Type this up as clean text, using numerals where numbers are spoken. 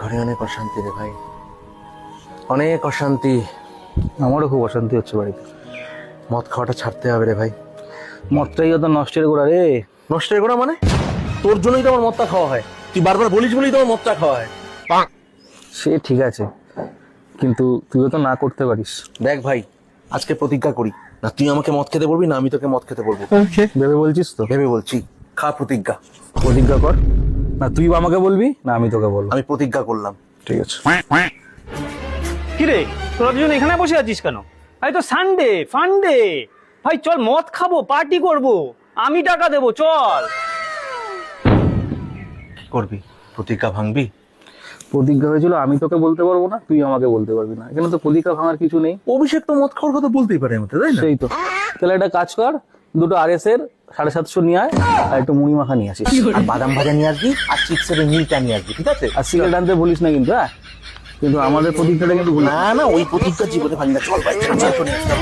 ঘরে অনেক অশান্তি রে ভাই, অনেক অশান্তি। আমারও খুব অশান্তি হচ্ছে বাড়িতে। মদ খাওয়াটা ছাড়তে হবে রে ভাই। মদটাই তো নষ্টের গোড়া রে। নষ্টের গোড়া মানে? তোর জন্যই তো আমার মদটা খাওয়া হয়, তুই বারবার বলিস বলেই তো আমার মদটা খাওয়া হয়। সে ঠিক আছে, কিন্তু তুইও তো না করতে পারিস। দেখ ভাই, আজকে প্রতিজ্ঞা করি, না তুই আমাকে মদ খেতে বলবি না আমি তোকে মদ খেতে বলবো। ভেবে বলছিস তো? ভেবে বলছি, খা প্রতিজ্ঞা। প্রতিজ্ঞা কর, না তুই আমাকে বলবি না আমি তোকে বলবো। আমি প্রতিজ্ঞা করলাম। ঠিক আছে। কিরে তোরা দুজন এখানে বসে আছিস কেন? আজ তো সানডে ফান্ডে, ভাই চল মদ খাবো, পার্টি করব, আমি টাকা দেবো, চল। কি করবি, প্রতিজ্ঞা ভাঙবি? প্রতিজ্ঞা হয়েছিল আমি তোকে বলতে পারবো না, তুই আমাকে বলতে পারবি না, এখানে তো প্রতিজ্ঞা ভাঙার কিছু নেই। অভিষেক তো মদ খাওয়ার কথা বলতেই পারে আমাকে, তাই না? সেই তো। তাহলে একটা কাজ কর, দুটো RS এর 750 নিয়ে আয়, আর একটু মুড়ি মাখা নিয়ে আসিস, আর বাদাম ভাজা নিয়ে আসবি, আর চিপসের মিলটা নিয়ে আসবি, ঠিক আছে? আর সিগারেট আনতে বলিস না কিন্তু। হ্যাঁ, কিন্তু আমাদের প্রতিজ্ঞাটা কিন্তু ভুল। না না, ওই প্রতিজ্ঞা জীবনে ভাঙি না। চল ভাই, চল, চল, চল, চল।